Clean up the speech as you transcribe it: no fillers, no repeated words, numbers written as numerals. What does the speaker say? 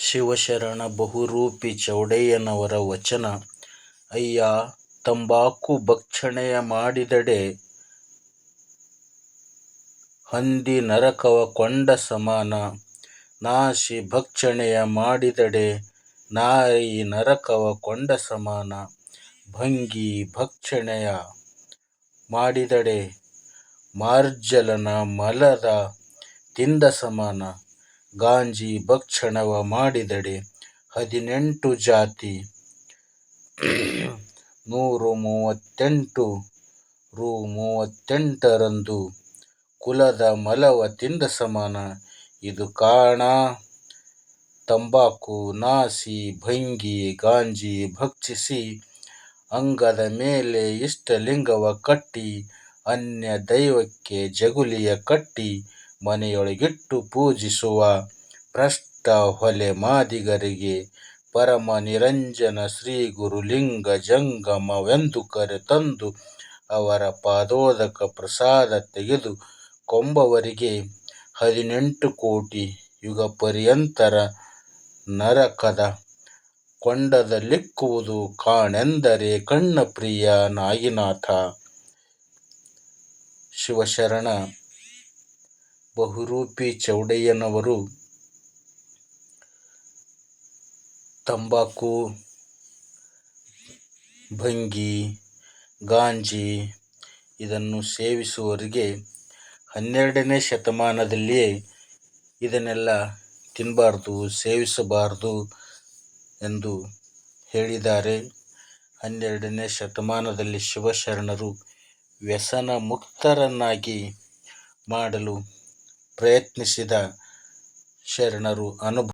ಶಿವಶರಣ ಬಹುರೂಪಿ ಚೌಡಯ್ಯನವರ ವಚನ. ಅಯ್ಯ ತಂಬಾಕು ಭಕ್ಷಣೆಯ ಮಾಡಿದಡೆ ಹಂದಿ ನರಕವ ಕೊಂಡ ಸಮಾನ. ನಾಸಿ ಭಕ್ಷಣೆಯ ಮಾಡಿದಡೆ ನಾಯಿ ನರಕವ ಕೊಂಡ ಸಮಾನ. ಭಂಗಿ ಭಕ್ಷಣೆಯ ಮಾಡಿದಡೆ ಮಾರ್ಜಲನ ಮಲದ ತಿಂದ ಸಮಾನ. ಗಾಂಜಿ ಭಕ್ಷಣವ ಮಾಡಿದಡೆ 18 ಜಾತಿ 138 ರು 38ರಂದು ಕುಲದ ಮಲವ ತಿಂದ ಸಮಾನ. ಇದು ಕಾಣ ತಂಬಾಕು ನಾಸಿ ಭಂಗಿ ಗಾಂಜಿ ಭಕ್ಷಿಸಿ ಅಂಗದ ಮೇಲೆ ಇಷ್ಟಲಿಂಗವ ಕಟ್ಟಿ ಅನ್ಯ ದೈವಕ್ಕೆ ಜಗುಲಿಯ ಕಟ್ಟಿ ಮನೆಯೊಳಗಿಟ್ಟು ಪೂಜಿಸುವ ಭ್ರಷ್ಟ ಹೊಲೆ ಮಾದಿಗರಿಗೆ ಪರಮ ನಿರಂಜನ ಶ್ರೀ ಗುರುಲಿಂಗ ಜಂಗಮವೆಂದು ಕರೆತಂದು ಅವರ ಪಾದೋದಕ ಪ್ರಸಾದ ತೆಗೆದು ಕೊಂಬವರಿಗೆ 18 ಕೋಟಿ ಯುಗಪರ್ಯಂತರ ನರಕದ ಕೊಂಡದಲ್ಲಿಕ್ಕುವುದು ಕಾಣೆಂದರೆ ಕಣ್ಣ ಪ್ರಿಯ ನಾಯಿನಾಥ. ಶಿವಶರಣ ಬಹುರೂಪಿ ಚೌಡಯ್ಯನವರು ತಂಬಾಕು ಭಂಗಿ ಗಾಂಜಿ ಇದನ್ನು ಸೇವಿಸುವವರಿಗೆ 12ನೇ ಶತಮಾನದಲ್ಲಿಯೇ ಇದನ್ನೆಲ್ಲ ತಿನ್ನಬಾರ್ದು ಸೇವಿಸಬಾರ್ದು ಎಂದು ಹೇಳಿದ್ದಾರೆ. 12ನೇ ಶತಮಾನದಲ್ಲಿ ಶಿವಶರಣರು ವ್ಯಸನ ಮುಕ್ತರನ್ನಾಗಿ ಮಾಡಲು ಪ್ರಯತ್ನಿಸಿದ ಶರಣರು